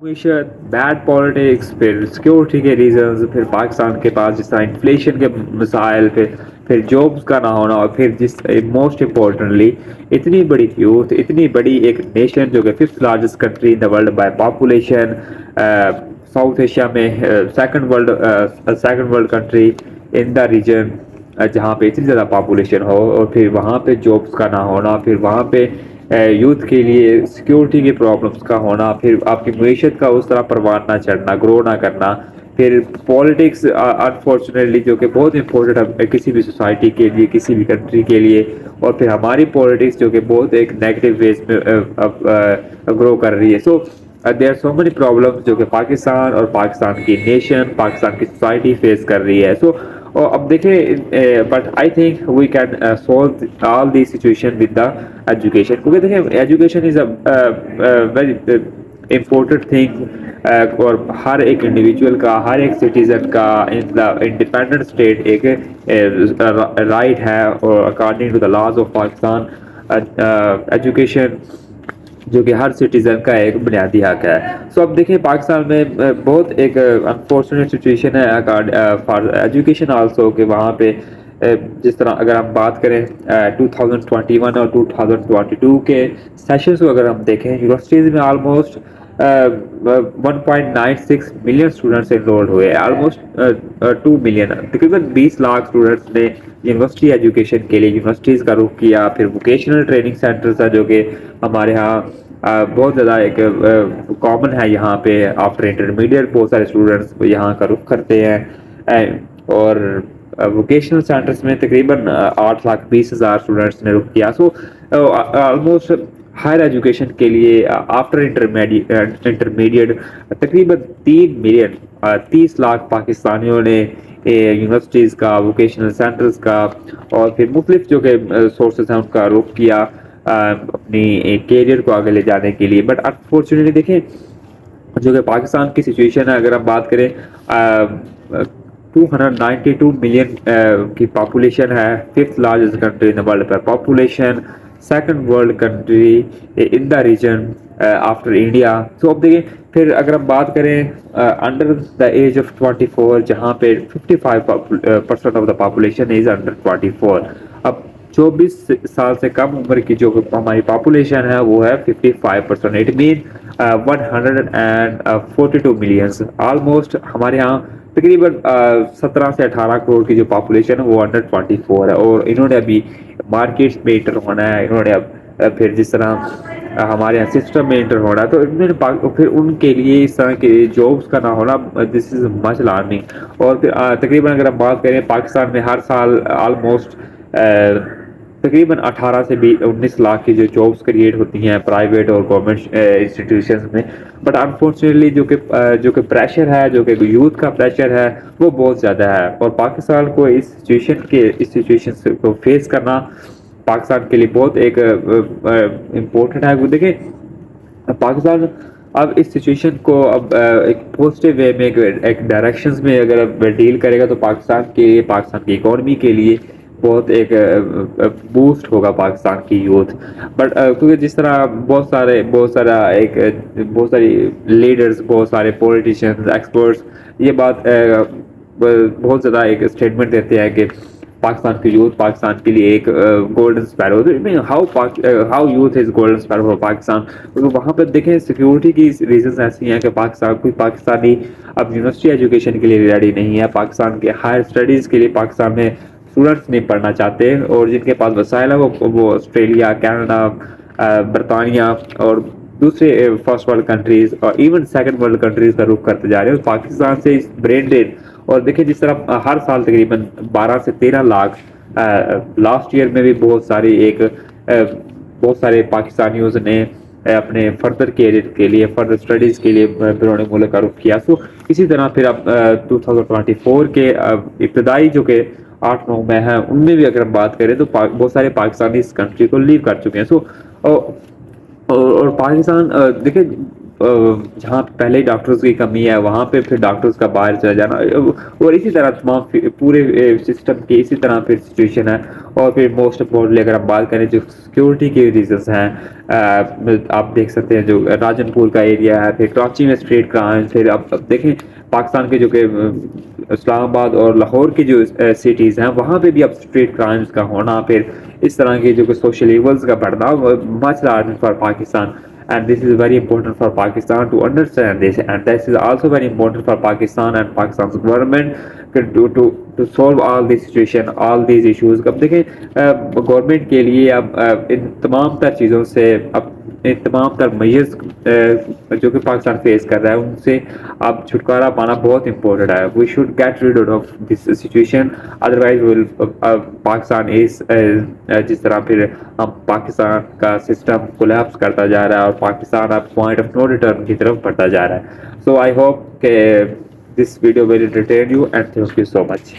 معیشت bed politics پھر security کے ریزنز پھر پاکستان کے پاس جس طرح انفلیشن کے مسائل پھر جابس کا نہ ہونا اور پھر جس موسٹ امپورٹنٹلی اتنی بڑی یوتھ اتنی بڑی ایک نیشن جو کہ fifth largest country in the world by population South Asia میں second world country in the region جہاں پہ اتنی زیادہ پاپولیشن ہو اور پھر وہاں پہ جابس کا نہ ہونا پھر وہاں پہ یوتھ کے لیے سیکیورٹی کی پرابلمس کا ہونا پھر آپ کی معیشت کا اس طرح پروان نہ چڑھنا گرو نہ کرنا پھر پالیٹکس انفارچونیٹلی جو کہ بہت امپورٹنٹ ہے کسی بھی سوسائٹی کے لیے کسی بھی کنٹری کے لیے اور پھر ہماری پالیٹکس جو کہ بہت ایک نیگیٹو ویز میں گرو کر رہی ہے so there are so many problems جو کہ پاکستان اور پاکستان کی نیشن پاکستان کی سوسائٹی فیس کر رہی ہے سو اب دیکھیں but I think we can solve all the situation with the education کیونکہ دیکھیں education is a very important thing اور ہر ایک انڈیویجول کا ہر ایک سٹیزن کا ان دا انڈیپینڈنٹ اسٹیٹ ایک رائٹ ہے اور according to the laws of Pakistan education جو کہ ہر سٹیزن کا ایک بنیادی حق ہے سو اب دیکھیں پاکستان میں بہت ایک انفارچونیٹ سچویشن ہے فار ایجوکیشن آلسو کہ وہاں پہ جس طرح اگر ہم بات کریں 2021 اور 2022 کے سیشنز کو اگر ہم دیکھیں یونیورسٹیز میں آلموسٹ 1.96 ملین اسٹوڈنٹس انرولڈ ہوئے آلموسٹ 2 ملین تقریباً 20 لاکھ اسٹوڈنٹس نے یونیورسٹی ایجوکیشن کے لیے یونیورسٹیز کا رخ کیا پھر ووکیشنل ٹریننگ سینٹرز ہے جو کہ ہمارے ہاں بہت زیادہ ایک کامن ہے یہاں پہ آفٹر انٹرمیڈیٹ بہت سارے اسٹوڈنٹس یہاں کا رخ کرتے ہیں اور ووکیشنل سینٹرز میں تقریباً 8,20,000 اسٹوڈنٹس نے رخ کیا سو آلموسٹ ہائر ایجوکیشن کے لیے آفٹر انٹرمیڈیٹ تقریباً 3 ملین 30 لاکھ پاکستانیوں نے یونیورسٹیز کا ووکیشنل سینٹرز کا اور پھر مختلف جو کہ سورسز ہیں ان کا رخ کیا اپنی کیریئر کو آگے لے جانے کے لیے بٹ انفارچونیٹلی دیکھیں جو کہ پاکستان کی سچویشن ہے اگر ہم بات کریں 292 ملین کی پاپولیشن ہے fifth largest country in the world per population second world country in the region after India so اب دیکھیں پھر اگر ہم بات کریں انڈر دا ایج آف 24 جہاں پہ 55% of the population is under 24 اب 24 سال سے کم عمر کی جو ہماری پاپولیشن ہے وہ ہے 55% اٹ مین 142 ملینس آلموسٹ ہمارے یہاں تقریباً 17 سے 18 کروڑ کی جو پاپولیشن ہے وہ انڈر 24 ہے اور انہوں نے ابھی مارکیٹس میں انٹر ہونا ہے انہوں نے اب پھر جس طرح ہمارے یہاں سسٹم میں انٹر ہونا ہے تو انہوں نے پھر ان کے لیے اس طرح کے جابس کا نہ ہونا دس از مچ الارمنگ اور پھر تقریباً اگر ہم بات کریں پاکستان میں ہر سال آلموسٹ تقریباً 18 سے 19 لاکھ کی جو جابس کریٹ ہوتی ہیں پرائیویٹ اور گورنمنٹ انسٹیٹیوشنز میں بٹ انفارچونیٹلی جو کہ پریشر ہے جو کہ یوتھ کا پریشر ہے وہ بہت زیادہ ہے اور پاکستان کو اس سچویشن کو فیس کرنا پاکستان کے لیے بہت ایک امپورٹنٹ ہے وہ دیکھیں پاکستان اب اس سچویشن کو اب ایک پازیٹیو وے میں ایک ڈائریکشنز میں اگر ڈیل کرے گا تو پاکستان کے لیے پاکستان کی اکانومی کے لیے بہت ایک بوسٹ ہوگا پاکستان کی یوتھ بٹ کیونکہ جس طرح بہت ساری لیڈرز بہت سارے پولیٹیشینز ایکسپرٹس یہ بات بہت زیادہ ایک اسٹیٹمنٹ دیتے ہیں کہ پاکستان کی یوتھ پاکستان کے لیے ایک golden sparrow how youth is golden sparrow for Pakistan وہاں پہ دیکھیں سیکیورٹی کی ریزنز ایسی ہیں کہ کوئی پاکستانی اب یونیورسٹی ایجوکیشن کے لیے ریڈی نہیں ہے پاکستان کے ہائر اسٹڈیز کے لیے پاکستان میں اسٹوڈنٹس نہیں پڑھنا چاہتے اور جن کے پاس وسائل ہیں وہ آسٹریلیا کینیڈا برطانیہ اور دوسرے فرسٹ ورلڈ کنٹریز اور ایون سیکنڈ ورلڈ کنٹریز کا رخ کرتے جا رہے ہیں اور پاکستان سے برین ڈرین اور دیکھیں جس طرح ہر سال تقریباً 12 سے 13 لاکھ لاسٹ ایئر میں بھی بہت سارے پاکستانیوں نے اپنے فردر کیریئر کے لیے فردر اسٹڈیز کے لیے بیرون ملک کا رخ کیا سو اسی طرح پھر اب 2024 کے ابتدائی جو کہ 8-9 میں ہیں ان میں بھی اگر ہم بات کریں تو بہت سارے پاکستانی اس کنٹری کو لیو کر چکے ہیں سو اور پاکستان دیکھیں جہاں پہلے ہی ڈاکٹرز کی کمی ہے وہاں پہ پھر ڈاکٹرز کا باہر چلا جانا، اور اسی طرح تمام پورے سسٹم کی اسی طرح پھر سچویشن ہے. اور پھر موسٹ امپورٹنٹلی اگر ہم بات کریں جو سیکورٹی کے ریزنس ہیں، آپ دیکھ سکتے ہیں جو راجن پور کا ایریا ہے، پھر کراچی میں اسٹریٹ کرائم، پھر اب دیکھیں پاکستان کے جو کہ اسلام آباد اور لاہور کی جو سٹیز ہیں وہاں پہ بھی اب اسٹریٹ کرائمز کا ہونا، پھر اس طرح کی جو کہ سوشل ایونٹس کا بڑھنا much large for Pakistan. And this is very important for Pakistan to understand this, and this is also very important for Pakistan and Pakistan's government to solve all this situation, all these issues. اب دیکھیں government کے لیے اب ان تمام تر چیزوں سے، اب ان تمام تر میئرز جو کہ پاکستان فیس کر رہا ہے ان سے اب چھٹکارا پانا بہت امپورٹنٹ ہے. We should get rid of this situation, otherwise will Pakistan is جس طرح پھر ہم پاکستان کا سسٹم کولیپس کرتا جا رہا ہے اور پاکستان اب پوائنٹ آف نو ریٹرن کی طرف بڑھتا جا رہا ہے. سو آئی ہوپ کہ this video will entertain you and thank you so much.